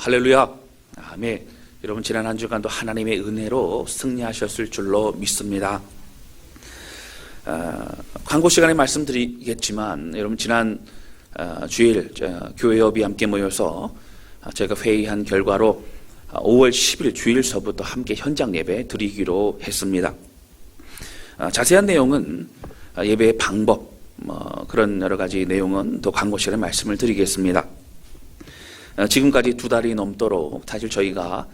할렐루야. 아멘. 여러분 지난 한 주간도 하나님의 은혜로 승리하셨을 줄로 믿습니다. 광고 시간에 말씀드리겠지만 여러분 지난 주일 교회 여비 함께 모여서 제가 회의한 결과로 5월 10일 주일서부터 함께 현장 예배 드리기로 했습니다. 자세한 내용은 예배의 방법 그런 여러 가지 내용은 또 광고 시간에 말씀을 드리겠습니다. 지금까지 2달이 넘도록 사실 저희가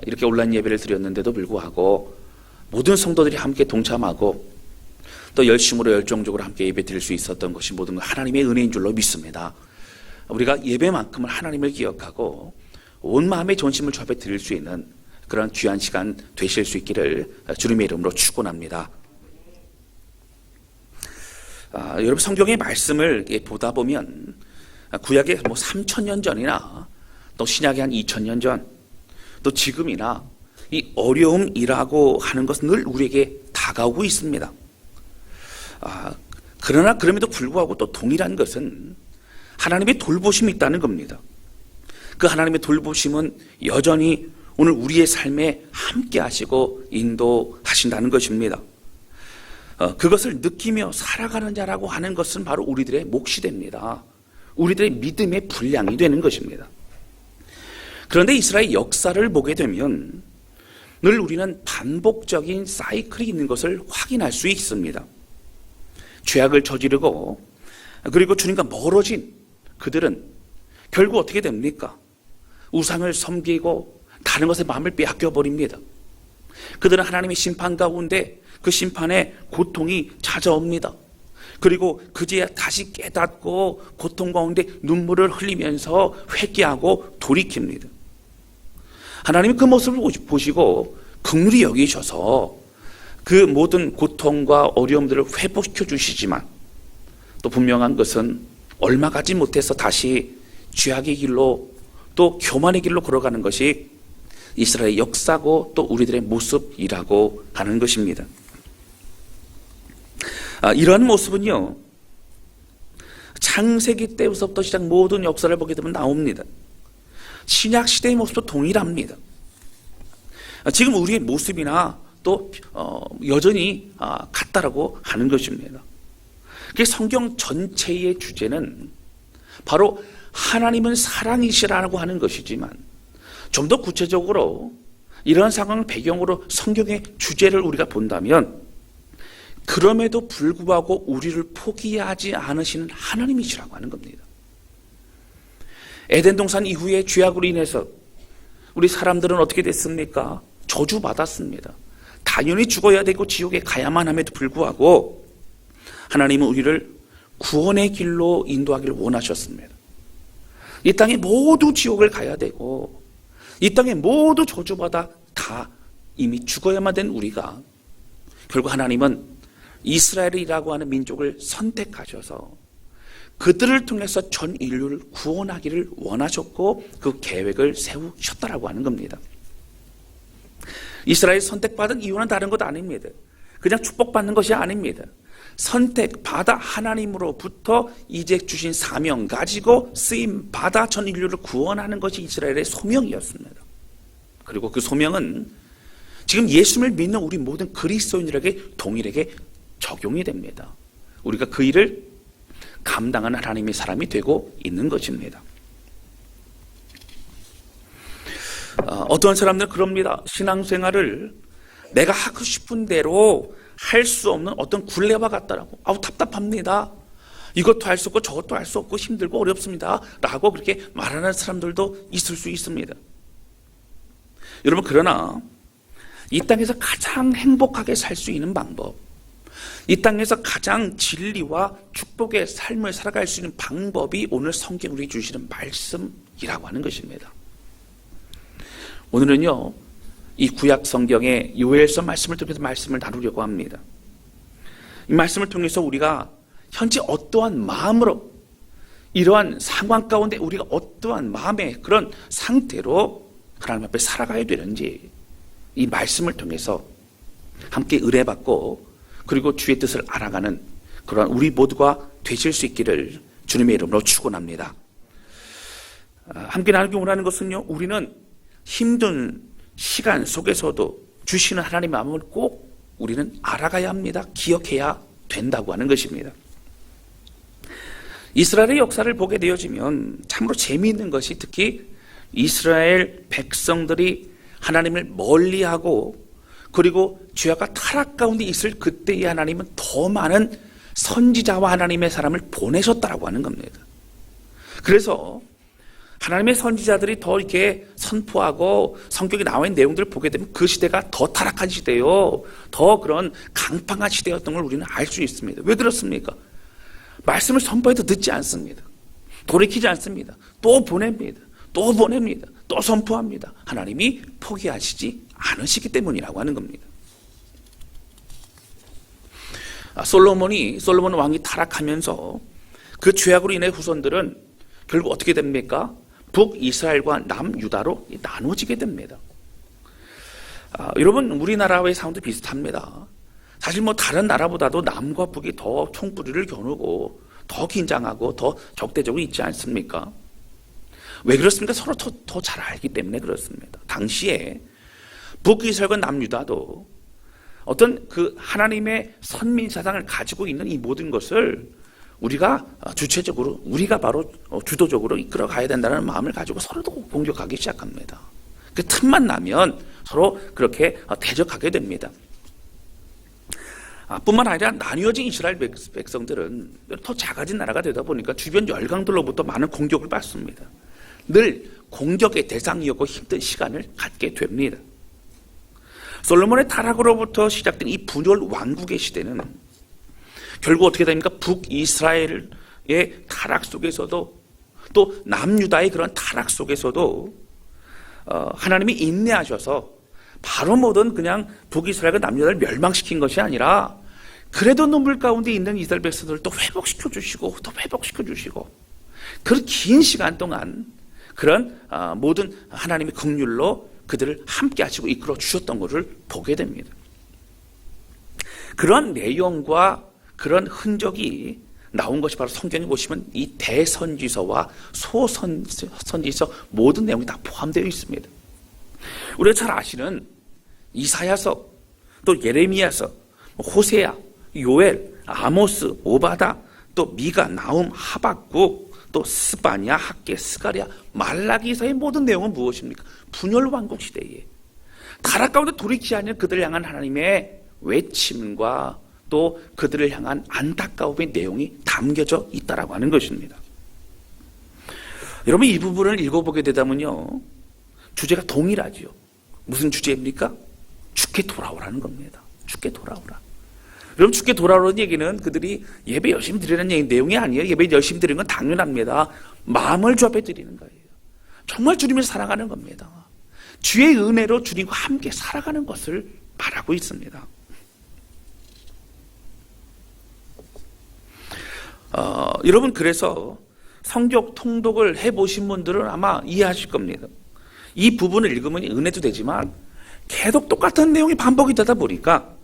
이렇게 온라인 예배를 드렸는데도 불구하고 모든 성도들이 함께 동참하고 또 열심으로 열정적으로 함께 예배 드릴 수 있었던 것이 모든 건 하나님의 은혜인 줄로 믿습니다. 우리가 예배만큼은 하나님을 기억하고 온 마음의 전심을 주 앞에 드릴 수 있는 그런 귀한 시간 되실 수 있기를 주님의 이름으로 축원합니다. 여러분 성경의 말씀을 보다 보면 구약의 3,000년 전이나 또 신약의 한 2,000년 전 또 지금이나 이 어려움이라고 하는 것은 늘 우리에게 다가오고 있습니다. 그러나 그럼에도 불구하고 또 동일한 것은 하나님의 돌보심이 있다는 겁니다. 그 하나님의 돌보심은 여전히 오늘 우리의 삶에 함께 하시고 인도하신다는 것입니다. 그것을 느끼며 살아가는 자라고 하는 것은 바로 우리들의 몫이 됩니다. 우리들의 믿음의 분량이 되는 것입니다. 그런데 이스라엘 역사를 보게 되면 늘 우리는 반복적인 사이클이 있는 것을 확인할 수 있습니다. 죄악을 저지르고 그리고 주님과 멀어진 그들은 결국 어떻게 됩니까? 우상을 섬기고 다른 것에 마음을 빼앗겨 버립니다. 그들은 하나님의 심판 가운데 그 심판의 고통이 찾아옵니다. 그리고 그제야 다시 깨닫고 고통 가운데 눈물을 흘리면서 회개하고 돌이킵니다. 하나님은 그 모습을 보시고 긍휼히 여기셔서 그 모든 고통과 어려움들을 회복시켜 주시지만 또 분명한 것은 얼마 가지 못해서 다시 죄악의 길로 또 교만의 길로 걸어가는 것이 이스라엘의 역사고 또 우리들의 모습이라고 하는 것입니다. 이러한 모습은요, 창세기 때부터 시작 모든 역사를 보게 되면 나옵니다. 신약 시대의 모습도 동일합니다. 지금 우리의 모습이나 또 여전히 같다라고 하는 것입니다. 성경 전체의 주제는 바로 하나님은 사랑이시라고 하는 것이지만 좀 더 구체적으로 이러한 상황을 배경으로 성경의 주제를 우리가 본다면 그럼에도 불구하고 우리를 포기하지 않으시는 하나님이시라고 하는 겁니다. 에덴 동산 이후에 죄악으로 인해서 우리 사람들은 어떻게 됐습니까? 저주받았습니다. 당연히 죽어야 되고 지옥에 가야만 함에도 불구하고 하나님은 우리를 구원의 길로 인도하기를 원하셨습니다. 이 땅에 모두 지옥을 가야 되고 이 땅에 모두 저주받아 다 이미 죽어야만 된 우리가 결국 하나님은 이스라엘이라고 하는 민족을 선택하셔서 그들을 통해서 전 인류를 구원하기를 원하셨고 그 계획을 세우셨다라고 하는 겁니다. 이스라엘이 선택받은 이유는 다른 것 아닙니다. 그냥 축복받는 것이 아닙니다. 선택받아 하나님으로부터 이제 주신 사명 가지고 쓰임받아 전 인류를 구원하는 것이 이스라엘의 소명이었습니다. 그리고 그 소명은 지금 예수를 믿는 우리 모든 그리스도인들에게 동일하게 적용이 됩니다. 우리가 그 일을 감당하는 하나님의 사람이 되고 있는 것입니다. 어떤 사람들은 그럽니다. 신앙생활을 내가 하고 싶은 대로 할 수 없는 어떤 굴레와 같다라고. 답답합니다. 이것도 할 수 없고 저것도 할 수 없고 힘들고 어렵습니다. 라고 그렇게 말하는 사람들도 있을 수 있습니다. 여러분 그러나 이 땅에서 가장 행복하게 살 수 있는 방법, 이 땅에서 가장 진리와 축복의 삶을 살아갈 수 있는 방법이 오늘 성경 우리 주시는 말씀이라고 하는 것입니다. 오늘은요, 이 구약 성경의 요엘서 말씀을 통해서 말씀을 나누려고 합니다. 이 말씀을 통해서 우리가 현재 어떠한 마음으로 이러한 상황 가운데 우리가 어떠한 마음의 그런 상태로 하나님 앞에 살아가야 되는지 이 말씀을 통해서 함께 의뢰받고 그리고 주의 뜻을 알아가는 그러한 우리 모두가 되실 수 있기를 주님의 이름으로 축원합니다. 함께 나누기 원하는 것은요, 우리는 힘든 시간 속에서도 주시는 하나님의 마음을 꼭 우리는 알아가야 합니다. 기억해야 된다고 하는 것입니다. 이스라엘의 역사를 보게 되어지면 참으로 재미있는 것이, 특히 이스라엘 백성들이 하나님을 멀리하고 그리고 죄악과 타락 가운데 있을 그때의 하나님은 더 많은 선지자와 하나님의 사람을 보내셨다라고 하는 겁니다. 그래서 하나님의 선지자들이 더 이렇게 선포하고 성경에 나와 있는 내용들을 보게 되면 그 시대가 더 타락한 시대요, 더 그런 강팍한 시대였던 걸 우리는 알 수 있습니다. 왜 그렇습니까? 말씀을 선포해도 듣지 않습니다. 돌이키지 않습니다. 또 보냅니다. 또 보냅니다. 또 선포합니다. 하나님이 포기하시지 않으시기 때문이라고 하는 겁니다. 솔로몬 왕이 타락하면서 그 죄악으로 인해 후손들은 결국 어떻게 됩니까? 북이스라엘과 남유다로 나눠지게 됩니다. 여러분, 우리나라의 상황도 비슷합니다. 사실 다른 나라보다도 남과 북이 더 총뿌리를 겨누고 더 긴장하고 더 적대적으로 있지 않습니까? 왜 그렇습니까? 서로 더 잘 알기 때문에 그렇습니다. 당시에 북이스라엘과 남유다도 어떤 그 하나님의 선민 사상을 가지고 있는 이 모든 것을 우리가 주체적으로, 우리가 바로 주도적으로 이끌어 가야 된다는 마음을 가지고 서로도 공격하기 시작합니다. 그 틈만 나면 서로 그렇게 대적하게 됩니다. 뿐만 아니라 나뉘어진 이스라엘 백성들은 더 작아진 나라가 되다 보니까 주변 열강들로부터 많은 공격을 받습니다. 늘 공격의 대상이었고 힘든 시간을 갖게 됩니다. 솔로몬의 타락으로부터 시작된 이 분열 왕국의 시대는 결국 어떻게 됩니까? 북이스라엘의 타락 속에서도 또 남유다의 그런 타락 속에서도 하나님이 인내하셔서 바로 모든 그냥 북이스라엘과 남유다를 멸망시킨 것이 아니라 그래도 눈물 가운데 있는 이스라엘 백성들을 또 회복시켜 주시고 또 회복시켜 주시고 그 긴 시간 동안 그런 모든 하나님의 긍휼로 그들을 함께 하시고 이끌어 주셨던 것을 보게 됩니다. 그런 내용과 그런 흔적이 나온 것이 바로 성경에 보시면 이 대선지서와 소선지서 모든 내용이 다 포함되어 있습니다. 우리가 잘 아시는 이사야서, 또 예레미야서, 호세아, 요엘, 아모스, 오바다, 또 미가, 나움, 하박국, 또 스바냐, 학개, 스가랴, 말라기서의 모든 내용은 무엇입니까? 분열 왕국 시대에 타락 가운데 돌이키지 않는 그들을 향한 하나님의 외침과 또 그들을 향한 안타까움의 내용이 담겨져 있다라고 하는 것입니다. 여러분, 이 부분을 읽어보게 되다면요, 주제가 동일하죠. 무슨 주제입니까? 주께 돌아오라는 겁니다. 주께 돌아오라. 여러분, 주께 돌아오라는 얘기는 그들이 예배 열심히 드리는 내용이 아니에요. 예배 열심히 드리는 건 당연합니다. 마음을 주 앞에 드리는 거예요. 정말 주님을 사랑하는 겁니다. 주의 은혜로 주님과 함께 살아가는 것을 말하고 있습니다. 여러분, 그래서 성경 통독을 해보신 분들은 아마 이해하실 겁니다. 이 부분을 읽으면 은혜도 되지만 계속 똑같은 내용이 반복이 되다 보니까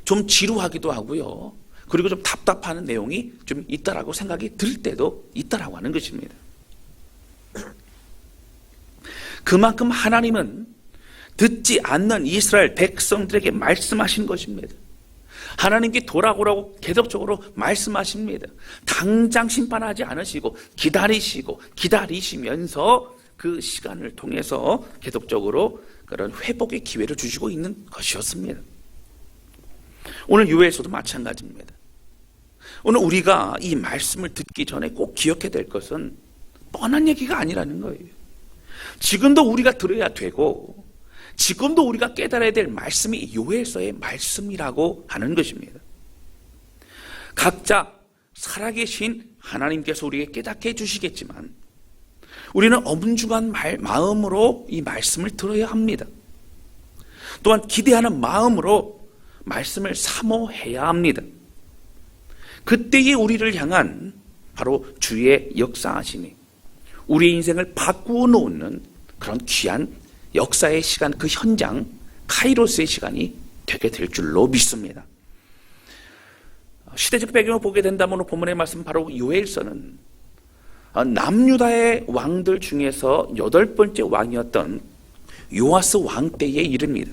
좀 지루하기도 하고요. 그리고 좀 답답한 내용이 좀 있다라고 생각이 들 때도 있다라고 하는 것입니다. 그만큼 하나님은 듣지 않는 이스라엘 백성들에게 말씀하신 것입니다. 하나님께 돌아오라고 계속적으로 말씀하십니다. 당장 심판하지 않으시고 기다리시면서 그 시간을 통해서 계속적으로 그런 회복의 기회를 주시고 있는 것이었습니다. 오늘 요엘서도 마찬가지입니다. 오늘 우리가 이 말씀을 듣기 전에 꼭 기억해야 될 것은 뻔한 얘기가 아니라는 거예요. 지금도 우리가 들어야 되고 지금도 우리가 깨달아야 될 말씀이 요엘서의 말씀이라고 하는 것입니다. 각자 살아계신 하나님께서 우리에게 깨닫게 해주시겠지만 우리는 엄중한 마음으로 이 말씀을 들어야 합니다. 또한 기대하는 마음으로 말씀을 사모해야 합니다. 그때에 우리를 향한 바로 주의 역사하심이 우리의 인생을 바꾸어 놓는 그런 귀한 역사의 시간, 그 현장, 카이로스의 시간이 되게 될 줄로 믿습니다. 시대적 배경을 보게 된다면 본문의 말씀 바로 요엘서는 남유다의 왕들 중에서 8번째 왕이었던 요아스 왕 때의 일입니다.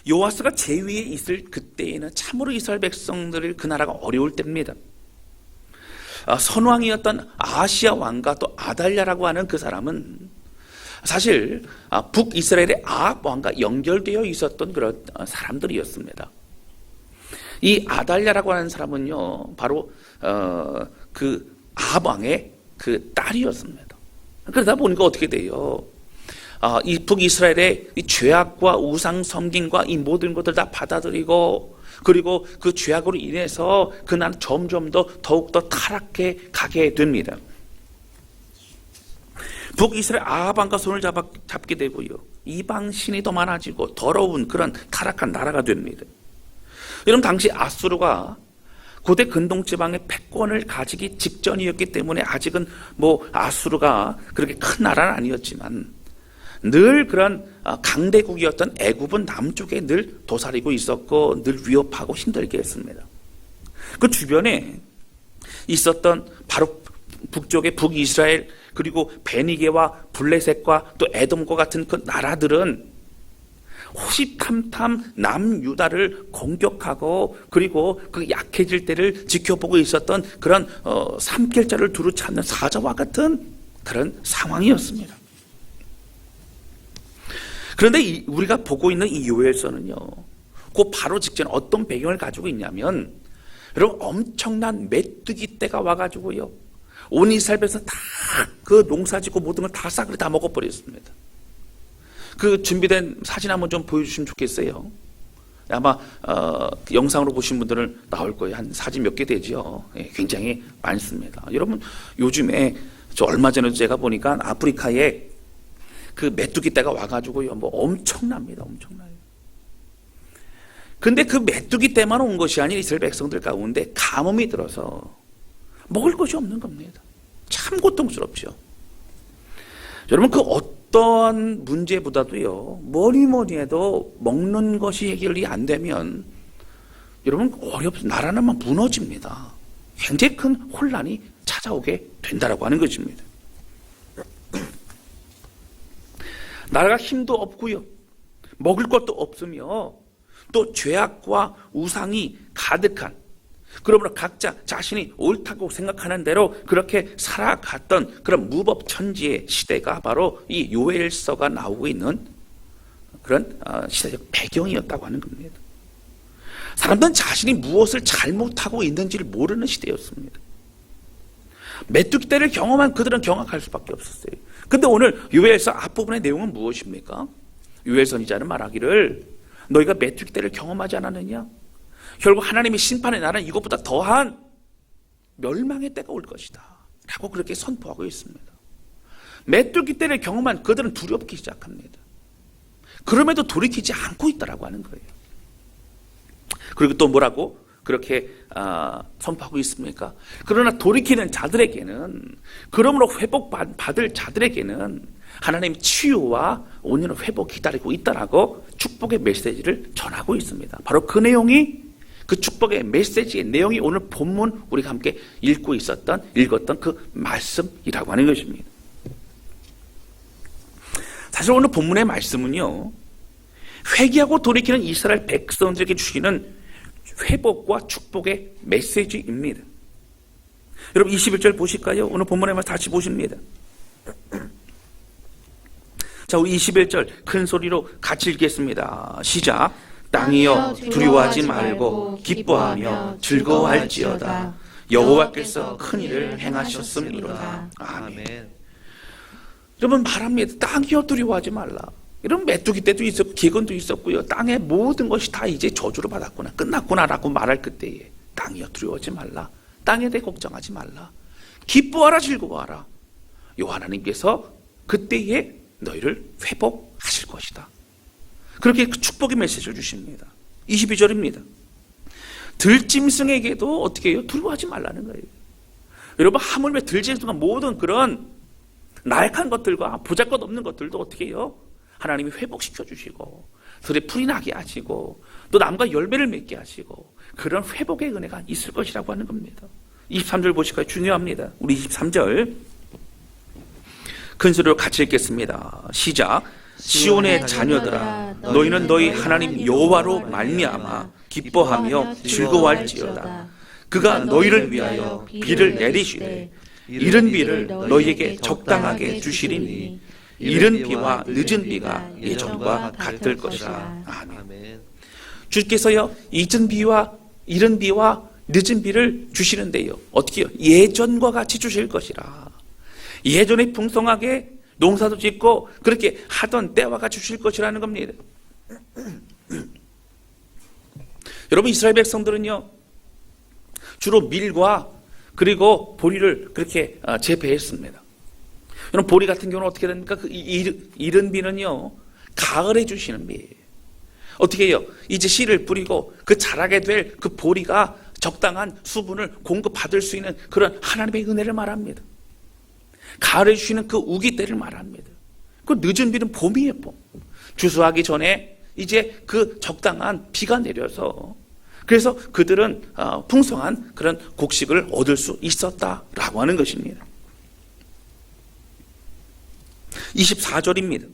요아스가 제위에 있을 그때에는 참으로 이스라엘 백성들을 그 나라가 어려울 때입니다. 선왕이었던 아하시야 왕과 또 아달랴라고 하는 그 사람은 사실 북이스라엘의 아합 왕과 연결되어 있었던 그런 사람들이었습니다. 이 아달랴라고 하는 사람은요, 바로 그 아합 왕의 그 딸이었습니다. 그러다 보니까 어떻게 돼요? 이 북이스라엘의 이 죄악과 우상 섬김과 이 모든 것들 다 받아들이고, 그리고 그 죄악으로 인해서 그 나라는 점점 더 더욱더 타락해 가게 됩니다. 북이스라엘 아합 왕과 손을 잡게 되고요, 이방 신이 더 많아지고 더러운 그런 타락한 나라가 됩니다. 여러분, 당시 아수르가 고대 근동지방의 패권을 가지기 직전이었기 때문에 아직은 뭐 아수르가 그렇게 큰 나라는 아니었지만 늘 그런 강대국이었던 애굽은 남쪽에 늘 도사리고 있었고 늘 위협하고 힘들게 했습니다. 그 주변에 있었던 바로 북쪽의 북이스라엘, 그리고 베니게와 블레셋과 또 에돔과 같은 그 나라들은 호시탐탐 남유다를 공격하고, 그리고 그 약해질 때를 지켜보고 있었던 그런 삼킬자를 두루 찾는 사자와 같은 그런 상황이었습니다. 그런데 우리가 보고 있는 이 요엘서는요, 그 바로 직전 어떤 배경을 가지고 있냐면, 여러분, 엄청난 메뚜기 떼가 와가지고요, 온 이스라엘에서 다 그 농사짓고 모든 걸 다 싹을 다 먹어버렸습니다. 그 준비된 사진 한번 좀 보여주시면 좋겠어요. 아마 영상으로 보신 분들은 나올 거예요. 한 사진 몇 개 되죠. 예, 굉장히 많습니다. 여러분, 요즘에 저 얼마 전에도 제가 보니까 아프리카에 그 메뚜기 떼가 와가지고요, 뭐 엄청납니다. 엄청나요. 근데 그 메뚜기 떼만 온 것이 아닌 이스라엘 백성들 가운데 가뭄이 들어서 먹을 것이 없는 겁니다. 참 고통스럽죠. 여러분, 그 어떤 문제보다도요, 뭐니 해도 먹는 것이 해결이 안 되면 여러분, 나라는 막 무너집니다. 굉장히 큰 혼란이 찾아오게 된다라고 하는 것입니다. 나라가 힘도 없고요, 먹을 것도 없으며 또 죄악과 우상이 가득한, 그러므로 각자 자신이 옳다고 생각하는 대로 그렇게 살아갔던 그런 무법천지의 시대가 바로 이 요엘서가 나오고 있는 그런 시대적 배경이었다고 하는 겁니다. 사람들은 자신이 무엇을 잘못하고 있는지를 모르는 시대였습니다. 메뚜기 떼를 경험한 그들은 경악할 수밖에 없었어요. 근데 오늘 요엘서 앞부분의 내용은 무엇입니까? 요엘 선지자는 말하기를, 너희가 메뚜기 떼를 경험하지 않았느냐? 결국 하나님의 심판의 날은 이것보다 더한 멸망의 때가 올 것이다 라고 그렇게 선포하고 있습니다. 메뚜기 떼를 경험한 그들은 두렵기 시작합니다. 그럼에도 돌이키지 않고 있다라고 하는 거예요. 그리고 또 뭐라고 그렇게 선포하고 있습니까? 그러나 돌이키는 자들에게는, 그러므로 회복받을 자들에게는 하나님 치유와 온전한 회복이 기다리고 있다라고 축복의 메시지를 전하고 있습니다. 바로 그 내용이, 그 축복의 메시지의 내용이 오늘 본문 우리가 함께 읽었던 그 말씀이라고 하는 것입니다. 사실 오늘 본문의 말씀은요, 회개하고 돌이키는 이스라엘 백성들에게 주시는 회복과 축복의 메시지입니다. 여러분, 21절 보실까요? 오늘 본문의 말씀 다시 보십니다. 자, 우리 21절 큰 소리로 같이 읽겠습니다. 시작. 땅이여 두려워하지 말고 기뻐하며 즐거워할지어다. 여호와께서 큰 일을 행하셨음이로다. 아멘. 여러분, 말합니다. 땅이여 두려워하지 말라. 이런 메뚜기 떼도 있었고 기근도 있었고요, 땅의 모든 것이 다 이제 저주를 받았구나, 끝났구나라고 말할 그때에 땅이여 두려워하지 말라. 땅에 대해 걱정하지 말라. 기뻐하라, 즐거워하라. 요 하나님께서 그때에 너희를 회복하실 것이다. 그렇게 그 축복의 메시지를 주십니다. 22절입니다. 들짐승에게도 어떻게 해요? 두려워하지 말라는 거예요. 여러분, 하물며 들짐승과 모든 그런 나약한 것들과 보잘것없는 것들도 어떻게 해요? 하나님이 회복시켜 주시고 들에 풀이 나게 하시고 또 남과 열매를 맺게 하시고 그런 회복의 은혜가 있을 것이라고 하는 겁니다. 23절 보실까요? 중요합니다. 우리 23절 큰 소리로 같이 읽겠습니다. 시작. 시온의 자녀들아, 너희는 너희 하나님 여호와로 말미암아 기뻐하며 즐거워할지어다. 그가 너희를 위하여 비를 내리시되 이른 비를 너희에게 적당하게 주시리니 이른 비와 늦은 비가 예전과 같을 것이라. 아멘. 주께서요, 이른 비와 늦은 비를 주시는데요, 어떻게요? 예전과 같이 주실 것이라. 예전에 풍성하게 농사도 짓고 그렇게 하던 때와 같이 주실 것이라는 겁니다. 여러분, 이스라엘 백성들은요, 주로 밀과 그리고 보리를 그렇게 재배했습니다. 여러분, 보리 같은 경우는 어떻게 됩니까? 그 이른 비는요, 가을에 주시는 비예요. 어떻게 해요? 이제 씨를 뿌리고 그 자라게 될 그 보리가 적당한 수분을 공급받을 수 있는 그런 하나님의 은혜를 말합니다. 가을에 주시는 그 우기 때를 말합니다. 그 늦은 비는 봄이에요, 봄. 주수하기 전에 이제 그 적당한 비가 내려서, 그래서 그들은 풍성한 그런 곡식을 얻을 수 있었다라고 하는 것입니다. 24절입니다.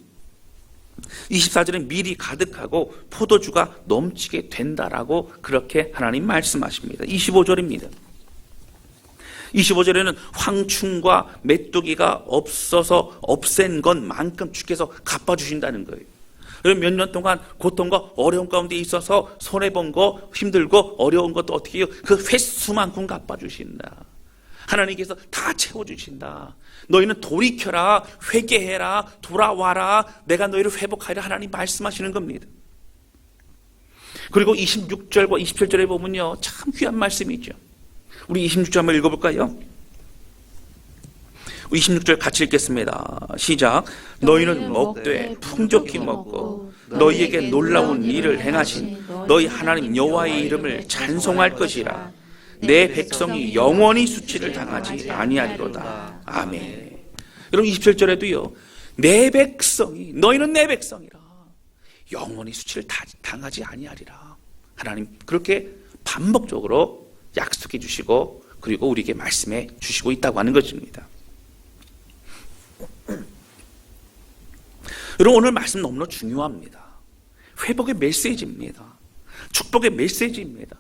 24절에 밀이 가득하고 포도주가 넘치게 된다라고 그렇게 하나님 말씀하십니다. 25절입니다. 25절에는 황충과 메뚜기가 없어서 없앤 것만큼 주께서 갚아주신다는 거예요. 몇 년 동안 고통과 어려움 가운데 있어서 손해본 거, 힘들고 어려운 것도 어떻게 해요? 그 횟수만큼 갚아주신다. 하나님께서 다 채워주신다. 너희는 돌이켜라, 회개해라, 돌아와라, 내가 너희를 회복하리라, 하나님 말씀하시는 겁니다. 그리고 26절과 27절에 보면요, 참 귀한 말씀이죠. 우리 26절 한번 읽어볼까요? 26절 같이 읽겠습니다. 시작. 너희는 먹되 풍족히 먹고 너희에게 놀라운 일을 행하신 너희 하나님 여호와의 이름을 찬송할 것이라. 내 백성이 영원히 수치를 당하지 아니하리로다. 아멘. 여러분, 27절에도요, 내 백성이, 너희는 내 백성이라 영원히 수치를 당하지 아니하리라. 하나님 그렇게 반복적으로 약속해 주시고 그리고 우리에게 말씀해 주시고 있다고 하는 것입니다. 여러분, 오늘 말씀 너무나 중요합니다. 회복의 메시지입니다. 축복의 메시지입니다.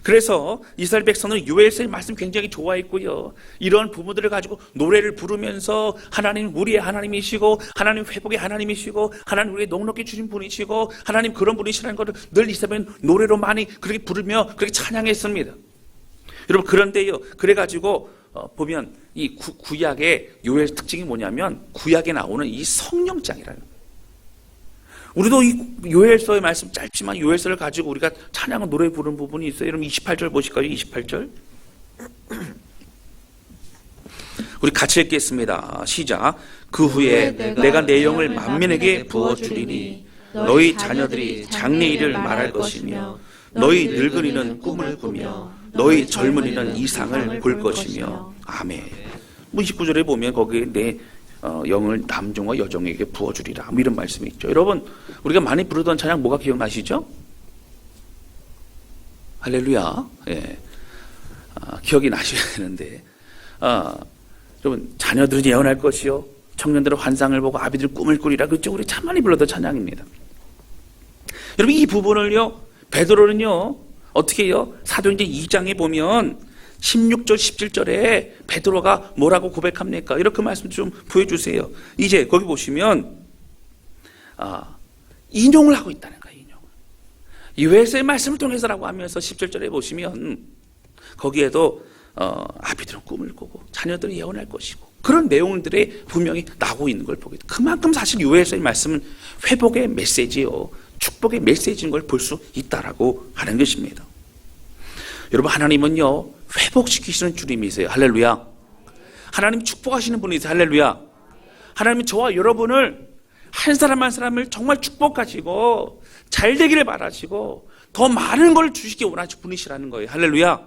그래서 이스라엘 백성은 요엘서의 말씀 굉장히 좋아했고요, 이런 부분들을 가지고 노래를 부르면서 하나님 우리의 하나님이시고 하나님 회복의 하나님이시고 하나님 우리의 넉넉히 주신 분이시고 하나님 그런 분이시라는 것을 늘 이스라엘 노래로 많이 그렇게 부르며 그렇게 찬양했습니다. 여러분, 그런데요, 그래가지고 보면 이 구약의 요엘 특징이 뭐냐면 구약에 나오는 이 성령장이라는 거예요. 우리도 이 요엘서의 말씀 짧지만 요엘서를 가지고 우리가 찬양을 노래 부르는 부분이 있어요. 여러분 28절 보실까요? 28절 우리 같이 읽겠습니다. 시작. 그 후에 내가 내 영을 만민에게 부어주리니 너희 자녀들이 장래일을 말할 것이며 너희 늙은이는 꿈을 꾸며 너희 젊은이는 이상을 볼 것이며. 아멘. 29절에 보면 거기에 내 영을 남종과 여종에게 부어주리라, 이런 말씀이 있죠. 여러분, 우리가 많이 부르던 찬양 뭐가 기억나시죠? 할렐루야. 예. 기억이 나셔야 되는데, 여러분, 자녀들은 예언할 것이요 청년들은 환상을 보고 아비들은 꿈을 꾸리라, 그렇죠? 우리 참 많이 불렀던 찬양입니다. 여러분, 이 부분을요, 베드로는요 어떻게 해요? 사도행전 2장에 보면 16절 17절에 베드로가 뭐라고 고백합니까? 이렇게 말씀 좀 보여주세요. 이제 거기 보시면 인용을 하고 있다는 거예요. 요엘서의 말씀을 통해서라고 하면서 17절에 보시면 거기에도 아비들은 꿈을 꾸고 자녀들이 예언할 것이고 그런 내용들이 분명히 나오고 있는 걸 보게 돼요. 그만큼 사실 요엘서의 말씀은 회복의 메시지요, 축복의 메시지인 걸 볼 수 있다라고 하는 것입니다. 여러분, 하나님은요 회복시키시는 주님이세요. 할렐루야. 하나님 축복하시는 분이세요. 할렐루야. 하나님은 저와 여러분을 한 사람 한 사람을 정말 축복하시고 잘 되기를 바라시고 더 많은 걸 주시기 원하시는 분이시라는 거예요. 할렐루야.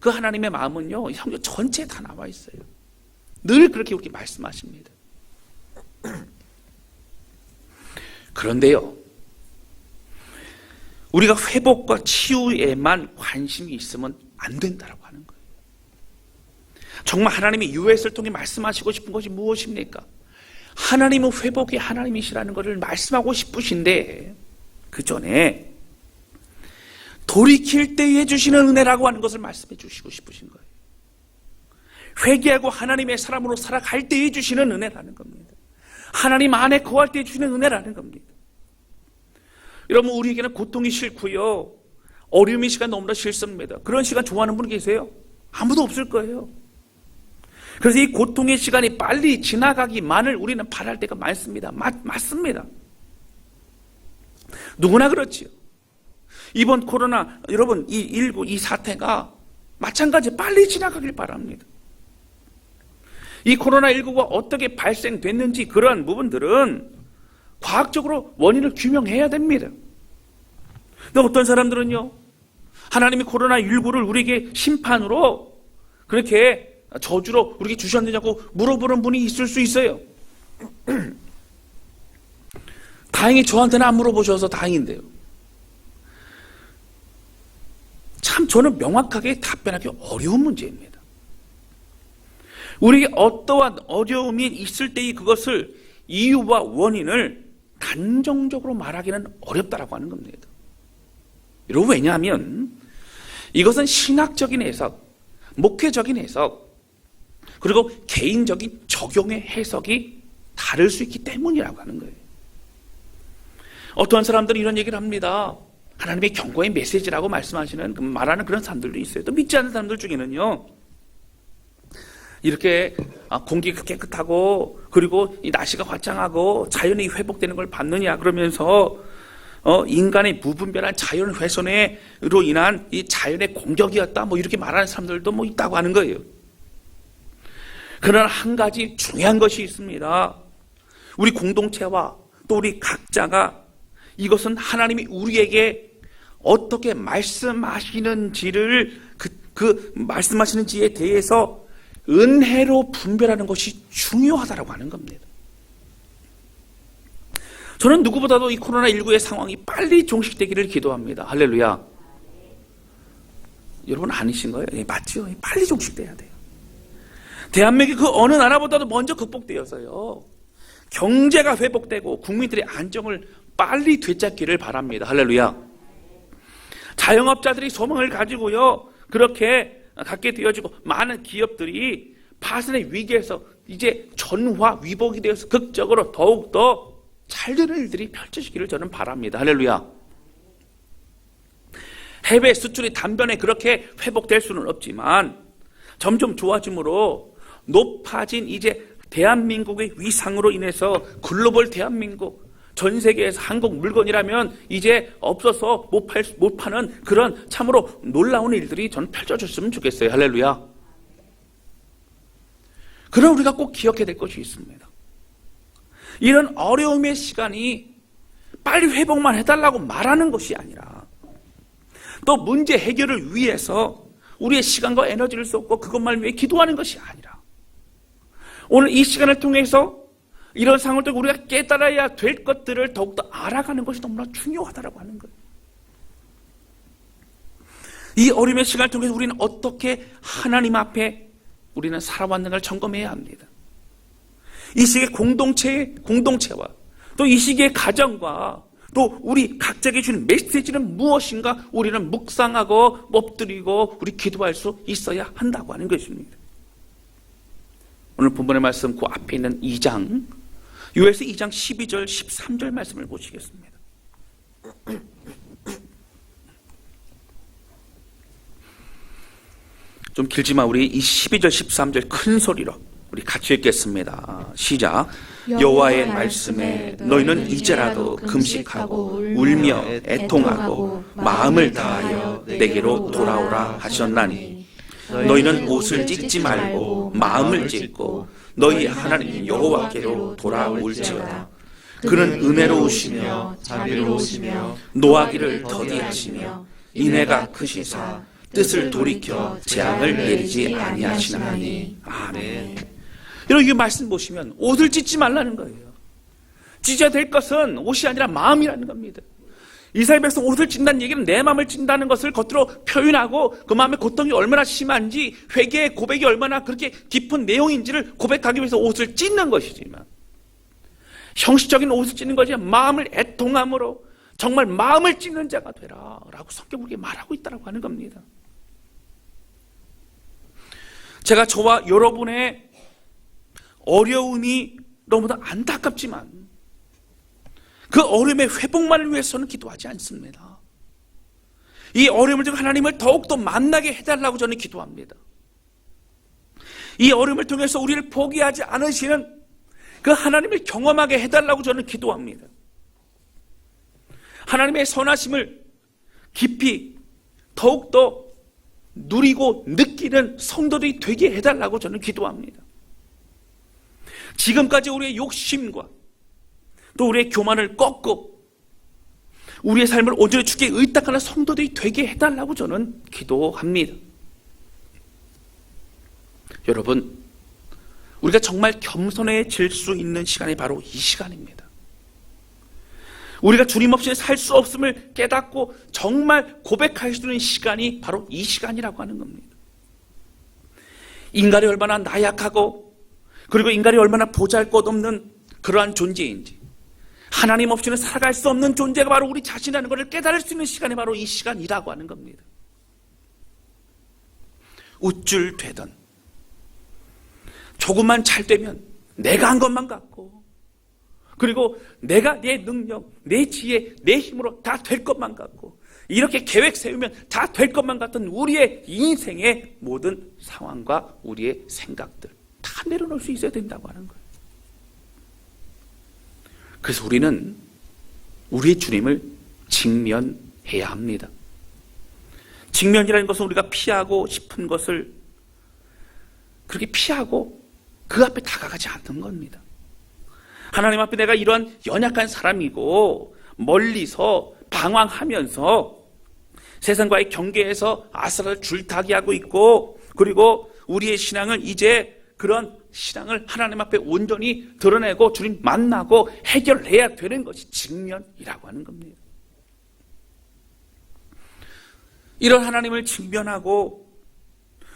그 하나님의 마음은요 성경 전체에 다 나와 있어요. 늘 그렇게 우리에게 말씀하십니다. 그런데요, 우리가 회복과 치유에만 관심이 있으면 안 된다라고 하는 거예요. 정말 하나님이 US를 통해 말씀하시고 싶은 것이 무엇입니까? 하나님은 회복의 하나님이시라는 것을 말씀하고 싶으신데 그 전에 돌이킬 때에 주시는 은혜라고 하는 것을 말씀해 주시고 싶으신 거예요. 회개하고 하나님의 사람으로 살아갈 때에 주시는 은혜라는 겁니다. 하나님 안에 거할 때에 주시는 은혜라는 겁니다. 여러분, 우리에게는 고통이 싫고요, 어려움의 시간 너무나 싫습니다. 그런 시간 좋아하는 분 계세요? 아무도 없을 거예요. 그래서 이 고통의 시간이 빨리 지나가기만을 우리는 바랄 때가 많습니다. 맞습니다. 누구나 그렇지요. 이번 코로나, 여러분, 이 19, 이 사태가 마찬가지 빨리 지나가길 바랍니다. 이 코로나19가 어떻게 발생됐는지 그런 부분들은 과학적으로 원인을 규명해야 됩니다. 근데 어떤 사람들은요, 하나님이 코로나19를 우리에게 심판으로 그렇게 저주로 우리에게 주셨느냐고 물어보는 분이 있을 수 있어요. 다행히 저한테는 안 물어보셔서 다행인데요. 참 저는 명확하게 답변하기 어려운 문제입니다. 우리에게 어떠한 어려움이 있을 때의 그것을 이유와 원인을 단정적으로 말하기는 어렵다라고 하는 겁니다. 여러분, 왜냐하면 이것은 신학적인 해석, 목회적인 해석, 그리고 개인적인 적용의 해석이 다를 수 있기 때문이라고 하는 거예요. 어떠한 사람들은 이런 얘기를 합니다. 하나님의 경고의 메시지라고 말하는 그런 사람들도 있어요. 또 믿지 않는 사람들 중에는요, 이렇게 공기가 깨끗하고 그리고 이 날씨가 화창하고 자연이 회복되는 걸 봤느냐 그러면서 인간의 무분별한 자연 훼손으로 인한 이 자연의 공격이었다 뭐 이렇게 말하는 사람들도 뭐 있다고 하는 거예요. 그러나 한 가지 중요한 것이 있습니다. 우리 공동체와 또 우리 각자가 이것은 하나님이 우리에게 어떻게 말씀하시는지를 그 말씀하시는지에 대해서 은혜로 분별하는 것이 중요하다고 하는 겁니다. 저는 누구보다도 이 코로나19의 상황이 빨리 종식되기를 기도합니다. 할렐루야. 여러분 아니신 거예요? 예, 맞죠? 빨리 종식돼야 돼요. 대한민국이 그 어느 나라보다도 먼저 극복되어서요, 경제가 회복되고 국민들의 안정을 빨리 되찾기를 바랍니다. 할렐루야. 자영업자들이 소망을 가지고요, 그렇게 갖게 되어지고 많은 기업들이 파산의 위기에서 이제 전화 위복이 되어서 극적으로 더욱더 잘 되는 일들이 펼쳐지기를 저는 바랍니다. 할렐루야. 해외 수출이 단번에 그렇게 회복될 수는 없지만 점점 좋아짐으로 높아진 이제 대한민국의 위상으로 인해서 글로벌 대한민국, 전 세계에서 한국 물건이라면 이제 없어서 못 파는 그런 참으로 놀라운 일들이 저는 펼쳐졌으면 좋겠어요. 할렐루야. 그럼 우리가 꼭 기억해야 될 것이 있습니다. 이런 어려움의 시간이 빨리 회복만 해달라고 말하는 것이 아니라 또 문제 해결을 위해서 우리의 시간과 에너지를 쏟고 그것만 위해 기도하는 것이 아니라 오늘 이 시간을 통해서 이런 상황을 통해 우리가 깨달아야 될 것들을 더욱더 알아가는 것이 너무나 중요하다고 하는 거예요. 이 어려움의 시간을 통해서 우리는 어떻게 하나님 앞에 우리는 살아왔는가를 점검해야 합니다. 이 시기의 공동체와 또 이 시기의 가정과 또 우리 각자에게 주는 메시지는 무엇인가 우리는 묵상하고 엎드리고 우리 기도할 수 있어야 한다고 하는 것입니다. 오늘 본문의 말씀 그 앞에 있는 2장 요엘서 2장 12절 13절 말씀을 보시겠습니다. 좀 길지만 우리 이 12절 13절 큰 소리로 우리 같이 읽겠습니다. 시작. 여호와의 말씀에 너희는 이제라도 금식하고 울며 애통하고 마음을 다하여 내게로 돌아오라 하셨나니 너희는 옷을 찢지 말고 마음을 찢고 너희 하나님 여호와께로 돌아올지어다. 그는 은혜로우시며 자비로우시며 노하기를 더디하시며 인애가 크시사 뜻을 돌이켜 재앙을 내리지 아니하시나니. 아멘. 여러분 이 말씀 보시면 옷을 찢지 말라는 거예요. 찢어야 될 것은 옷이 아니라 마음이라는 겁니다. 이스라엘 백성 옷을 찐다는 얘기는 내 마음을 찐다는 것을 겉으로 표현하고 그 마음의 고통이 얼마나 심한지, 회개의 고백이 얼마나 그렇게 깊은 내용인지를 고백하기 위해서 옷을 찢는 것이지만, 형식적인 옷을 찢는 것이 아니라 마음을 애통함으로 정말 마음을 찢는 자가 되라 라고 성경은 우리에게 말하고 있다고 하는 겁니다. 제가 저와 여러분의 어려움이 너무나 안타깝지만 그 어려움의 회복만을 위해서는 기도하지 않습니다. 이 어려움을 통해 하나님을 더욱더 만나게 해달라고 저는 기도합니다. 이 어려움을 통해서 우리를 포기하지 않으시는 그 하나님을 경험하게 해달라고 저는 기도합니다. 하나님의 선하심을 깊이 더욱더 누리고 느끼는 성도들이 되게 해달라고 저는 기도합니다. 지금까지 우리의 욕심과 또 우리의 교만을 꺾고 우리의 삶을 온전히 주께 의탁하는 성도들이 되게 해달라고 저는 기도합니다. 여러분, 우리가 정말 겸손해질 수 있는 시간이 바로 이 시간입니다. 우리가 주님 없이는 살 수 없음을 깨닫고 정말 고백할 수 있는 시간이 바로 이 시간이라고 하는 겁니다. 인간이 얼마나 나약하고 그리고 인간이 얼마나 보잘것없는 그러한 존재인지, 하나님 없이는 살아갈 수 없는 존재가 바로 우리 자신이라는 것을 깨달을 수 있는 시간이 바로 이 시간이라고 하는 겁니다. 우쭐대던, 조금만 잘 되면 내가 한 것만 같고, 그리고 내가 내 능력, 내 지혜, 내 힘으로 다 될 것만 같고, 이렇게 계획 세우면 다 될 것만 같은 우리의 인생의 모든 상황과 우리의 생각들 다 내려놓을 수 있어야 된다고 하는 거예요. 그래서 우리는 우리의 주님을 직면해야 합니다. 직면이라는 것은 우리가 피하고 싶은 것을 그렇게 피하고 그 앞에 다가가지 않는 겁니다. 하나님 앞에 내가 이러한 연약한 사람이고 멀리서 방황하면서 세상과의 경계에서 아슬아슬 줄타기하고 있고, 그리고 우리의 신앙을 이제 그런 신앙을 하나님 앞에 온전히 드러내고 주님 만나고 해결해야 되는 것이 직면이라고 하는 겁니다. 이런 하나님을 직면하고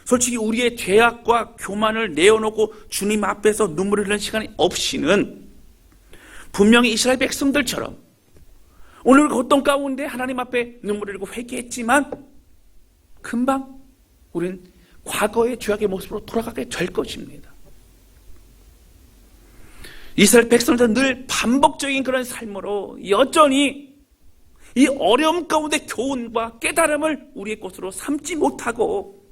솔직히 우리의 죄악과 교만을 내어놓고 주님 앞에서 눈물을 흘리는 시간이 없이는 분명히 이스라엘 백성들처럼 오늘 고통 가운데 하나님 앞에 눈물을 흘리고 회개했지만 금방 우리는 과거의 죄악의 모습으로 돌아가게 될 것입니다. 이스라엘 백성들은 늘 반복적인 그런 삶으로 여전히 이 어려움 가운데 교훈과 깨달음을 우리의 것으로 삼지 못하고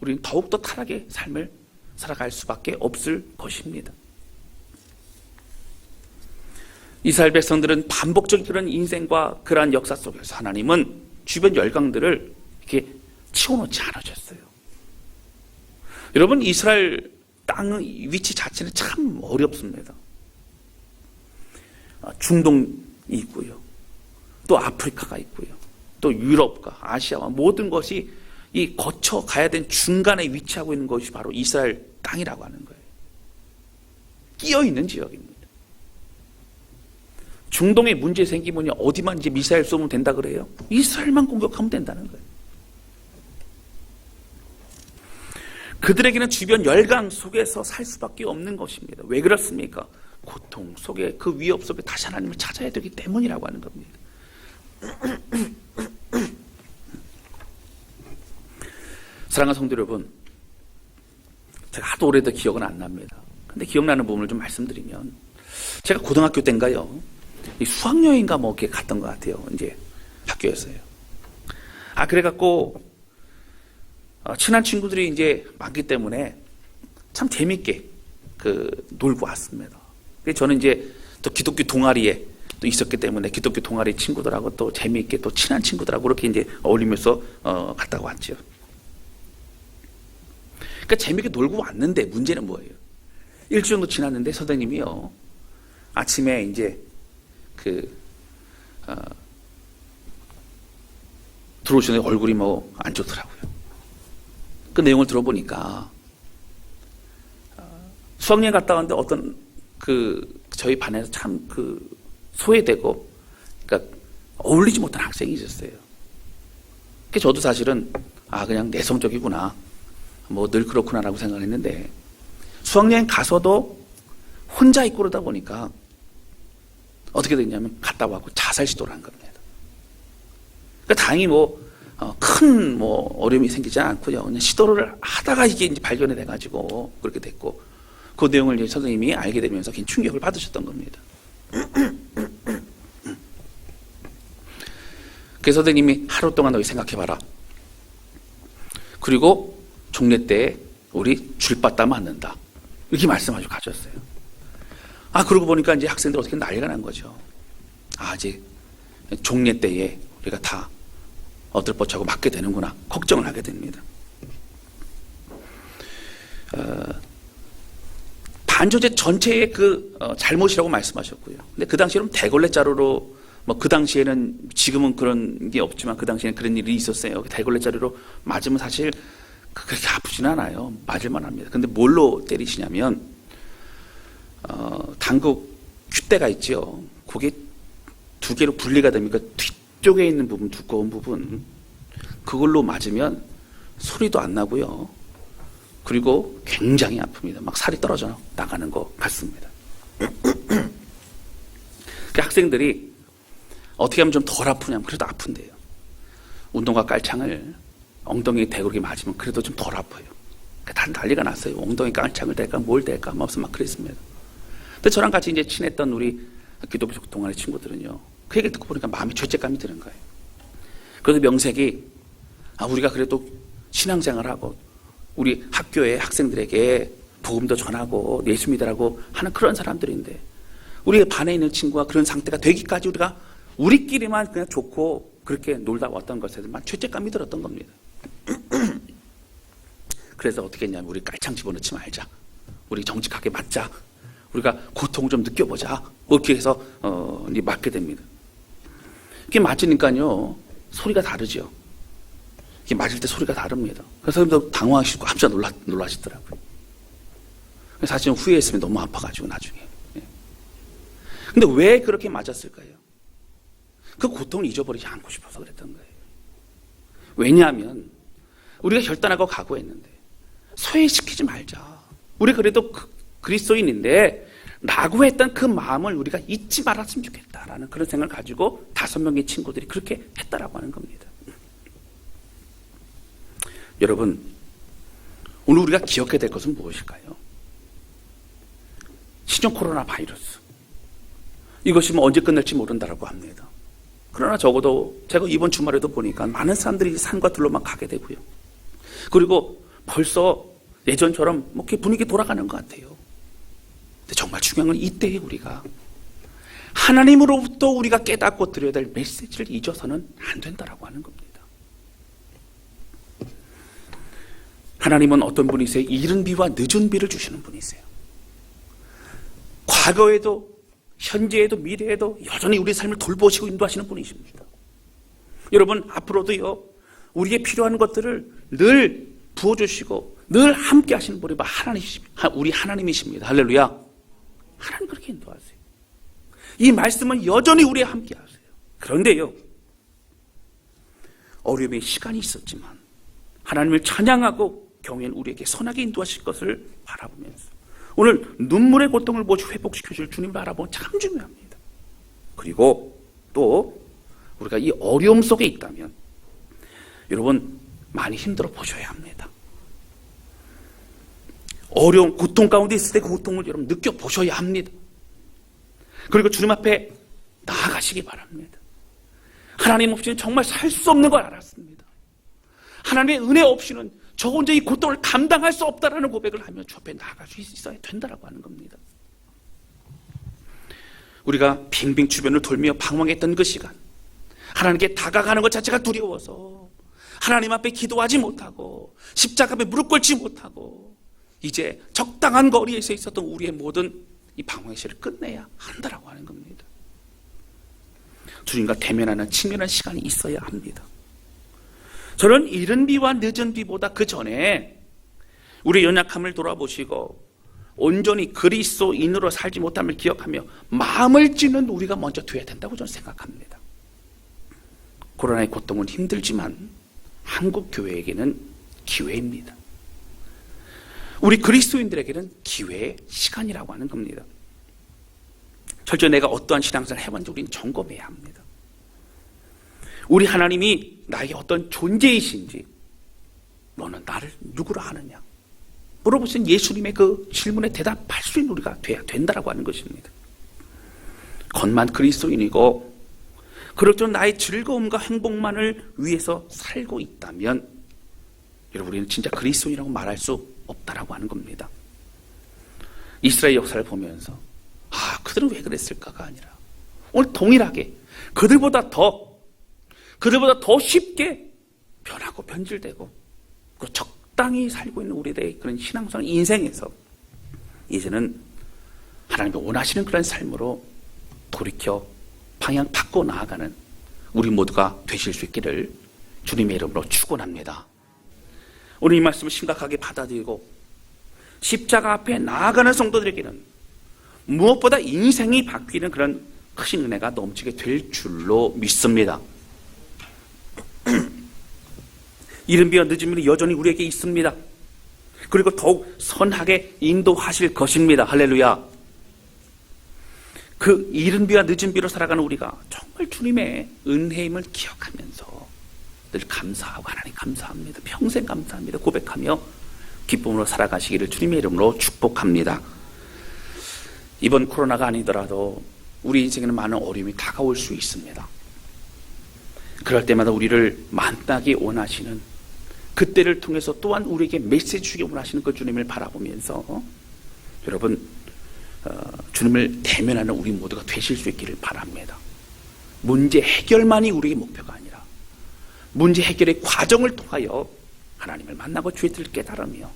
우리는 더욱더 타락의 삶을 살아갈 수밖에 없을 것입니다. 이스라엘 백성들은 반복적인 그런 인생과 그러한 역사 속에서 하나님은 주변 열강들을 이렇게 치워놓지 않으셨어요. 여러분, 이스라엘 땅의 위치 자체는 참 어렵습니다. 중동이 있고요, 또 아프리카가 있고요, 또 유럽과 아시아와 모든 것이 이 거쳐 가야 된 중간에 위치하고 있는 것이 바로 이스라엘 땅이라고 하는 거예요. 끼어 있는 지역입니다. 중동에 문제 생기면 어디만 이제 미사일 쏘면 된다 그래요? 이스라엘만 공격하면 된다는 거예요. 그들에게는 주변 열강 속에서 살 수밖에 없는 것입니다. 왜 그렇습니까? 고통 속에, 그 위협 속에 다시 하나님을 찾아야 되기 때문이라고 하는 겁니다. 사랑하는 성도 여러분, 제가 하도 오래도 기억은 안 납니다. 근데 기억나는 부분을 좀 말씀드리면, 제가 고등학교 때인가요? 수학여행가 뭐 이렇게 갔던 것 같아요. 이제 학교에서요. 그래갖고 친한 친구들이 이제 많기 때문에 참 재밌게 놀고 왔습니다. 그래서 저는 이제 또 기독교 동아리에 또 있었기 때문에 기독교 동아리 친구들하고 또 재미있게 또 친한 친구들하고 그렇게 이제 어울리면서 갔다 왔죠. 그러니까 재미있게 놀고 왔는데 문제는 뭐예요? 일주일 정도 지났는데 선생님이요, 아침에 이제 들어오시는데 얼굴이 뭐 안 좋더라고요. 그 내용을 들어보니까 수학여행 갔다 왔는데 어떤 저희 반에서 참 소외되고, 그러니까 어울리지 못한 학생이 있었어요. 그래서 저도 사실은 그냥 내성적이구나, 뭐 늘 그렇구나라고 생각했는데 수학여행 가서도 혼자 있고 그러다 보니까 어떻게 됐냐면 갔다 와고 자살 시도를 한 겁니다. 그러니까 다행히 큰 어려움이 생기지 않고요. 그냥 시도를 하다가 이게 이제 발견이 돼가지고 그렇게 됐고, 그 내용을 이제 선생님이 알게 되면서 굉장히 충격을 받으셨던 겁니다. 그래서 선생님이 하루 동안 너희 생각해봐라. 그리고 종례 때 우리 줄바따 맞는다. 이렇게 말씀하시고 가셨어요. 그러고 보니까 이제 학생들 어떻게 난리가 난 거죠. 이제 종례 때에 우리가 다 어들뻗하고 맞게 되는구나 걱정을 하게 됩니다. 반조제 전체의 잘못이라고 말씀하셨고요. 근데 그 당시에는 대걸레 자루로 그 당시에는 지금은 그런 게 없지만 그 당시에는 그런 일이 있었어요. 대걸레 자루로 맞으면 사실 그렇게 아프진 않아요. 맞을만 합니다. 근데 뭘로 때리시냐면 당국 큐대가 있죠. 그게 두 개로 분리가 됩니까? 뒤쪽에 있는 부분, 두꺼운 부분, 그걸로 맞으면 소리도 안 나고요. 그리고 굉장히 아픕니다. 막 살이 떨어져 나가는 것 같습니다. 학생들이 어떻게 하면 좀 덜 아프냐면 그래도 아픈데요. 운동화 깔창을 엉덩이에 대고 맞으면 그래도 좀 덜 아파요. 다 난리가 났어요. 엉덩이 깔창을 댈까 뭘 댈까 막 그랬습니다. 근데 저랑 같이 이제 친했던 우리 기독교 동아리 친구들은요, 그 얘기를 듣고 보니까 마음이 죄책감이 드는 거예요. 그래서 명색이 우리가 그래도 신앙생활하고 우리 학교의 학생들에게 복음도 전하고 예수 믿으라고 하는 그런 사람들인데 우리 반에 있는 친구가 그런 상태가 되기까지 우리가 우리끼리만 그냥 좋고 그렇게 놀다 왔던 것에만 죄책감이 들었던 겁니다. 그래서 어떻게 했냐면 우리 깔창 집어넣지 말자, 우리 정직하게 맞자, 우리가 고통을 좀 느껴보자, 이렇게 해서 이제 맞게 됩니다. 이게 맞으니까요 소리가 다르죠. 이게 맞을 때 소리가 다릅니다. 그래서 선생님도 당황하시고 깜짝 놀라시더라고요. 사실은 후회했으면 너무 아파가지고 나중에. 근데 왜 그렇게 맞았을까요? 그 고통을 잊어버리지 않고 싶어서 그랬던 거예요. 왜냐하면 우리가 결단하고 각오했는데 소외시키지 말자. 우리 그래도 그리스도인인데 라고 했던 그 마음을 우리가 잊지 말았으면 좋겠다라는 그런 생각을 가지고 5명의 친구들이 그렇게 했다라고 하는 겁니다. 여러분, 오늘 우리가 기억해야 될 것은 무엇일까요? 신종 코로나 바이러스. 이것이 언제 끝날지 모른다라고 합니다. 그러나 적어도 제가 이번 주말에도 보니까 많은 사람들이 산과 들로만 가게 되고요. 그리고 벌써 예전처럼 이렇게 분위기 돌아가는 것 같아요. 근데 정말 중요한 건 이때에 우리가 하나님으로부터 우리가 깨닫고 드려야 될 메시지를 잊어서는 안 된다라고 하는 겁니다. 하나님은 어떤 분이세요? 이른 비와 늦은 비를 주시는 분이세요. 과거에도 현재에도 미래에도 여전히 우리 삶을 돌보시고 인도하시는 분이십니다. 여러분, 앞으로도요 우리의 필요한 것들을 늘 부어주시고 늘 함께 하시는 분이 우리 하나님이십니다. 할렐루야. 하나님 그렇게 인도하세요. 이 말씀은 여전히 우리와 함께 하세요. 그런데요, 어려움의 시간이 있었지만 하나님을 찬양하고 경외는 우리에게 선하게 인도하실 것을 바라보면서 오늘 눈물의 고통을 보시 회복시켜 줄 주님을 바라보면 참 중요합니다. 그리고 또 우리가 이 어려움 속에 있다면 여러분 많이 힘들어 보셔야 합니다. 어려운 고통 가운데 있을 때 그 고통을 여러분 느껴보셔야 합니다. 그리고 주님 앞에 나아가시기 바랍니다. 하나님 없이는 정말 살 수 없는 걸 알았습니다. 하나님의 은혜 없이는 저 혼자 이 고통을 감당할 수 없다라는 고백을 하며 주 앞에 나아갈 수 있어야 된다라고 하는 겁니다. 우리가 빙빙 주변을 돌며 방황했던 그 시간, 하나님께 다가가는 것 자체가 두려워서 하나님 앞에 기도하지 못하고 십자가 앞에 무릎 꿇지 못하고 이제 적당한 거리에서 있었던 우리의 모든 이 방황의 시를 끝내야 한다라고 하는 겁니다. 주님과 대면하는 직면한 시간이 있어야 합니다. 저는 이른 비와 늦은 비보다 그 전에 우리의 연약함을 돌아보시고 온전히 그리스도인으로 살지 못함을 기억하며 마음을 찌는 우리가 먼저 돼야 된다고 저는 생각합니다. 코로나의 고통은 힘들지만 한국 교회에게는 기회입니다. 우리 그리스도인들에게는 기회의 시간이라고 하는 겁니다. 철저히 내가 어떠한 신앙생활을 해봤는지 우리는 점검해야 합니다. 우리 하나님이 나에게 어떤 존재이신지, 너는 나를 누구로 아느냐 물어보신 예수님의 그 질문에 대답할 수 있는 우리가 돼야 된다라고 하는 것입니다. 겉만 그리스도인이고 그렇죠 나의 즐거움과 행복만을 위해서 살고 있다면 여러분 우리는 진짜 그리스도인이라고 말할 수 없다라고 하는 겁니다. 이스라엘 역사를 보면서 그들은 왜 그랬을까가 아니라 오늘 동일하게 그들보다 더 쉽게 변하고 변질되고 적당히 살고 있는 우리들의 그런 신앙생활 인생에서 이제는 하나님이 원하시는 그런 삶으로 돌이켜 방향 바꿔 나아가는 우리 모두가 되실 수 있기를 주님의 이름으로 축원합니다. 오늘 이 말씀을 심각하게 받아들이고 십자가 앞에 나아가는 성도들에게는 무엇보다 인생이 바뀌는 그런 크신 은혜가 넘치게 될 줄로 믿습니다. 이른 비와 늦은 비는 여전히 우리에게 있습니다. 그리고 더욱 선하게 인도하실 것입니다. 할렐루야. 그 이른 비와 늦은 비로 살아가는 우리가 정말 주님의 은혜임을 기억하면서 늘 감사하고 하나님 감사합니다. 평생 감사합니다. 고백하며 기쁨으로 살아가시기를 주님의 이름으로 축복합니다. 이번 코로나가 아니더라도 우리 인생에는 많은 어려움이 다가올 수 있습니다. 그럴 때마다 우리를 만나기 원하시는 그때를 통해서 또한 우리에게 메시지 주기 원하시는 그 주님을 바라보면서 여러분 주님을 대면하는 우리 모두가 되실 수 있기를 바랍니다. 문제 해결만이 우리의 목표가 아니라 문제 해결의 과정을 통하여 하나님을 만나고 주의 뜻을 깨달으며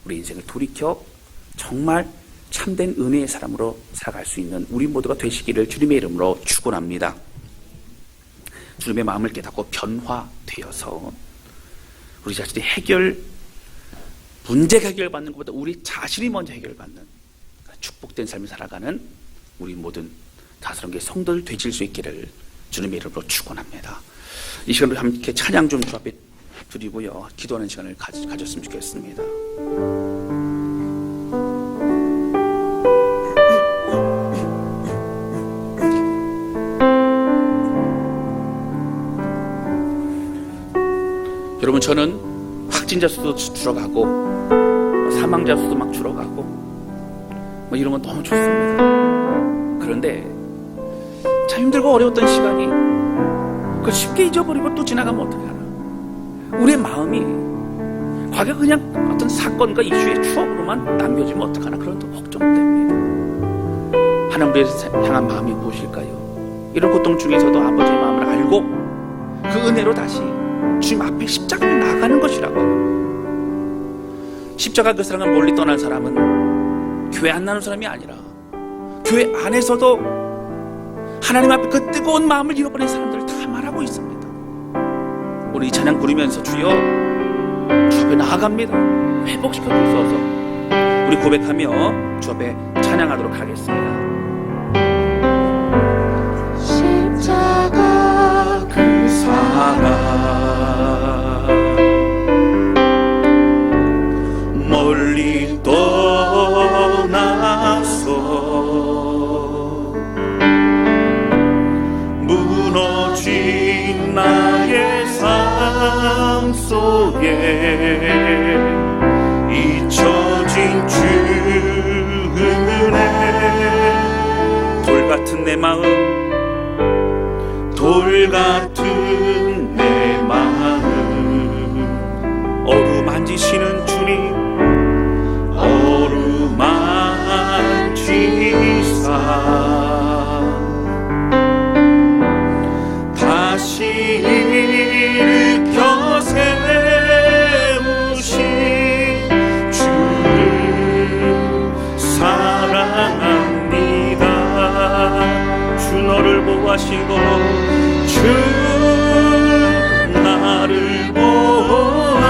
우리 인생을 돌이켜 정말 참된 은혜의 사람으로 살아갈 수 있는 우리 모두가 되시기를 주님의 이름으로 축원합니다. 주님의 마음을 깨닫고 변화되어서 우리 자신이 문제 해결받는 것보다 우리 자신이 먼저 해결받는 축복된 삶을 살아가는 우리 모든 다스런 게 성도들 되실 수 있기를 주님의 이름으로 축원합니다. 이 시간으로 함께 찬양 좀 주 앞에 드리고요. 기도하는 시간을 가졌으면 좋겠습니다. 여러분 저는 확진자 수도 줄어가고 사망자 수도 막 줄어가고 이런 건 너무 좋습니다. 그런데 참 힘들고 어려웠던 시간이 그걸 쉽게 잊어버리고 또 지나가면 어떻게 하나. 우리의 마음이 과거 그냥 어떤 사건과 이슈의 추억으로만 남겨지면 어떡하나 그런 또 걱정됩니다. 하나님을 향한 마음이 무엇일까요? 이런 고통 중에서도 아버지의 마음을 알고 그 은혜로 다시 주님 앞에 십자가를 나가는 것이라고. 십자가 그 사랑을 멀리 떠난 사람은 교회 안 나는 사람이 아니라 교회 안에서도 하나님 앞에 그 뜨거운 마음을 잃어버린 사람들을 다 말하고 있습니다. 오늘 이 찬양 부르면서 주여 주 앞에 나아갑니다. 회복시켜 주셔서 우리 고백하며 주 앞에 찬양하도록 하겠습니다. 십자가 그 사랑 멀리 떠나서 무너진 나의 삶 속에 잊혀진 주 은혜 돌 같은 내 마음 돌 같은 내 마음 어루만지시는 주님 어루만지사 다시 일으켜 세우신 주를 사랑합니다. 주 너를 보호하시고 주 나를 보호하시고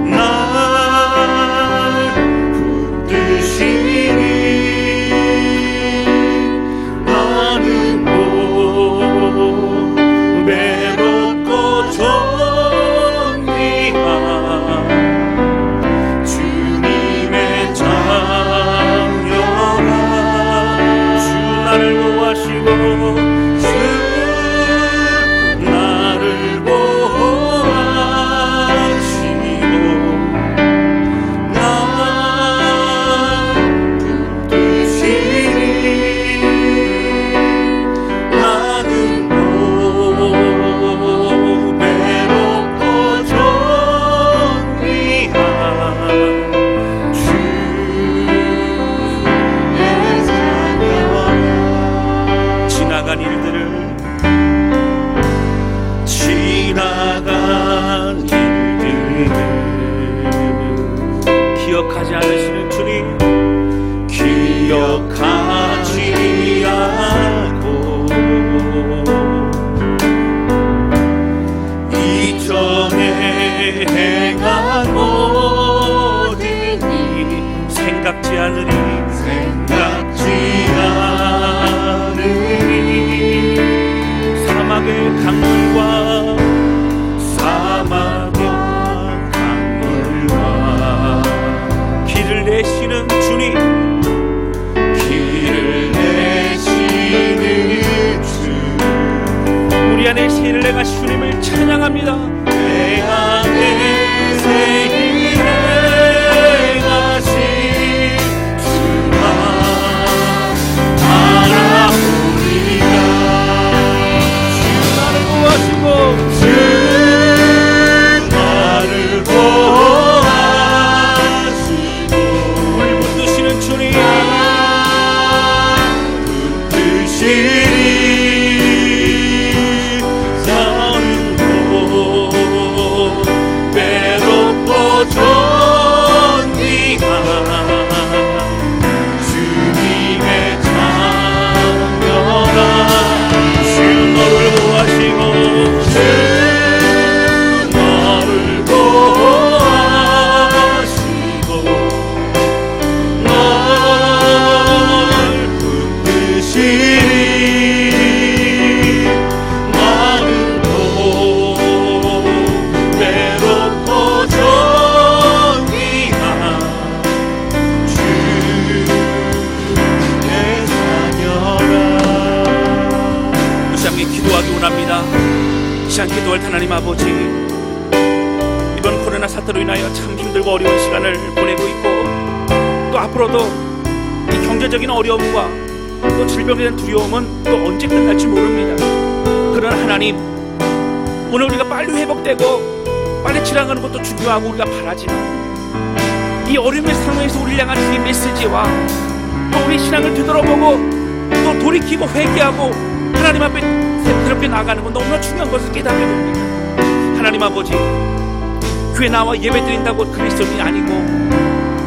날 붙드시니 나는 행한 모든 일 생각지 않으리 생각지 않으리 사막의 강물과 강물과 길을 내시는 주님 길을 내시는 주 우리 안에 새를 내가신 주님을 찬양합니다. 내 안에 새를 내가신 주만 알아보리라 주 나를 구하시고 주 나를 보호하시고 우리 붙드시는 주님 붙드시리 외롭고 존귀한 주님의 자녀라 주 너를 구하시고 주 너를 보호하시고 널 붙드시리 나는 외롭고 존귀한 주의 자녀라 이 시간 기도하기 원합니다. 이 시간 기도할 하나님 아버지 이번 코로나 사태로 인하여 참 힘들고 어려운 시간을 보내고 있고 또 앞으로도 이 경제적인 어려움과 또 질병에 대한 두려움은 또 언제 끝날지 모릅니다. 그러나 하나님 오늘 우리가 빨리 회복되고 빨리 지나가는 것도 중요하고 우리가 바라지만 이 어려움의 상황에서 우리를 향한 주의 메시지와 또 우리 신앙을 되돌아보고 또 돌이키고 회개하고 하나님 앞에 새롭게 나아가는 건 너무나 중요한 것을 깨닫게 됩니다. 하나님 아버지 교회 나와 예배드린다고 그리스도인이 아니고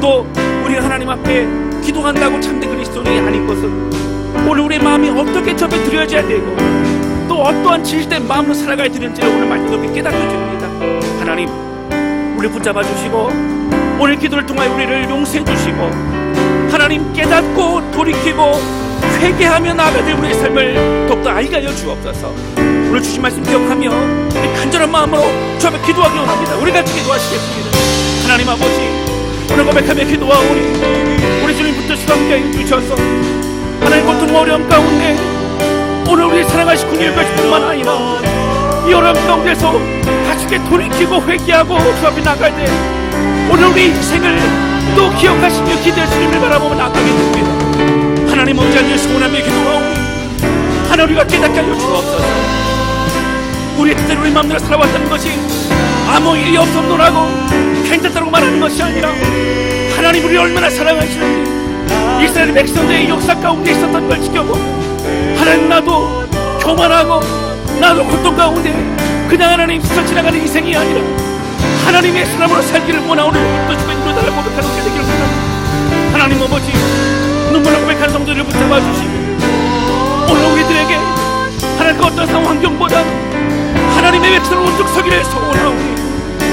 또 우리가 하나님 앞에 기도한다고 참된 그리스도인이 아닌 것은 오늘 우리의 마음이 어떻게 접해 드려져야 되고 또 어떠한 진실된 마음으로 살아가야 되는지를 오늘 말씀을 깨닫게 줍니다. 하나님 우리 붙잡아 주시고 오늘 기도를 통하여 우리를 용서해 주시고 하나님 깨닫고 돌이키고 회개하며 나아가야 될 우리의 삶을 더욱더 알게 하여 주옵소서. 오늘 주신 말씀 기억하며 우리 간절한 마음으로 주 앞에 기도하기 원합니다. 우리 같이 기도하시겠습니다. 하나님 아버지 오늘 고백하며 기도하오니 우리 주님 붙드시고 함께 주셔서 하나님 고통 어려움 가운데 오늘 우리 사랑하신 군인의 것뿐만 아니라 이 어려움 가운데서 다시게 돌이키고 회개하고 주 앞에 나갈 때 오늘 우리 인생을 또 기억하시며 기대할 주님을 바라보며 나가게 됩니다. 하나님 언제나 소원하며 기도하오니 하나님 우리가 깨닫게 하여 주옵소서. 우리의 뜻대로 우리 마음대로 살아왔다는 것이 아무 일이 없었노라고 괜찮다고 말하는 것이 아니라 하나님 우리를 얼마나 사랑하시는지 이스라엘 백성들의 역사 가운데 있었던 걸 지켜보고 하나님 나도 교만하고 나도 고통 가운데 그냥 하나님 스쳐 지나가는 인생이 아니라 하나님의 사람으로 살기를 원하오는 뜻주가 인도달라고 고백하는 게 되기를 원합니다. 하나님 아버지 눈물로 고백하는 성도들을 붙잡아 주시고 오늘 우리들에게 하나님 그 어떤 상황 환경보다 하나님의 백성을 온죽 서기를 소원하오니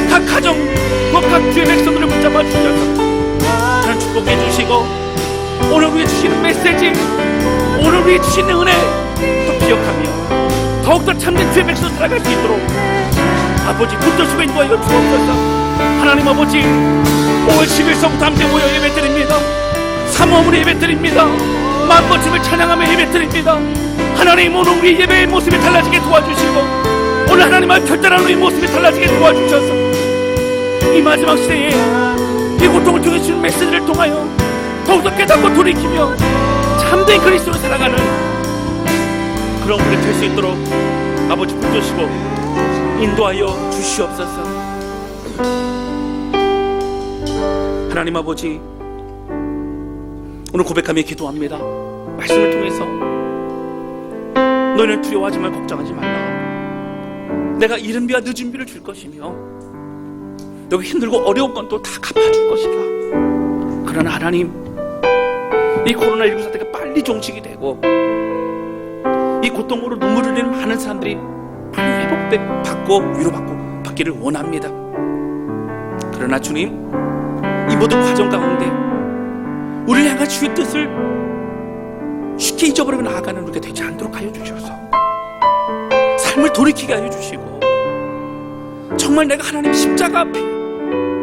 각 가정 각 주의 백성들을 붙잡아 주셔서 하나님 축복해 주시고 오늘 우리의 주시는 메시지 오늘 우리의 주시는 은혜 또 기억하며 더욱더 참된 주의 백성 살아갈 수 있도록 아버지 붙드시고 인도하여 주옵소서. 하나님 아버지 5월 10일서부터 함께 모여 예배드립니다. 사모함으로 예배드립니다. 마음껏 찬양하며 예배드립니다. 하나님 오늘 우리 예배의 모습이 달라지게 도와주시고 오늘 하나님 앞 결단한 우리 모습이 달라지게 도와주셔서 이 마지막 시대에 이 고통을 통해 주신 메시지를 통하여 더욱더 깨닫고 돌이키며 참된 그리스도로 살아가는 그런 우리 될 수 있도록 아버지 붙드시고 인도하여 주시옵소서. 하나님 아버지 오늘 고백하며 기도합니다. 말씀을 통해서 너희는 두려워하지 말고 걱정하지 말라. 내가 이른 비와 늦은 비를 줄 것이며 여기 힘들고 어려운 건 또 다 갚아줄 것이다. 그러나 하나님 이 코로나19 사태가 빨리 종식이 되고 이 고통으로 눈물을 흘리는 많은 사람들이 빨리 회복받고 위로받고 받기를 원합니다. 그러나 주님, 이 모든 과정 가운데 우리를 향한 주의 뜻을 쉽게 잊어버리고 나아가는 우리가 되지 않도록 하여 주셔서 삶을 돌이키게 하여 주시고, 정말 내가 하나님 십자가 앞에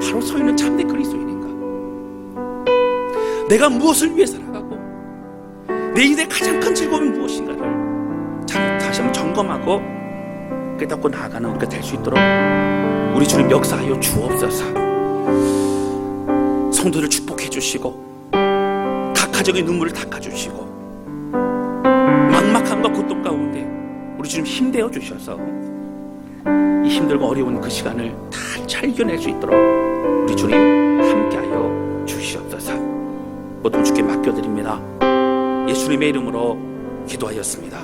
바로 서 있는 참된 그리스도인인가, 내가 무엇을 위해 살아가고 내 인생의 가장 큰 즐거움이 무엇인가를 다시 한번 점검하고 깨닫고 나아가는 우리가 될 수 있도록 우리 주님 역사하여 주옵소서. 성도를 축복해 주시고 각 가정의 눈물을 닦아주시고 막막함과 고통 가운데 우리 주님 힘내어 주셔서 이 힘들고 어려운 그 시간을 잘 이겨낼 수 있도록 우리 주님 함께하여 주시옵소서. 모든 주께 맡겨드립니다. 예수님의 이름으로 기도하였습니다.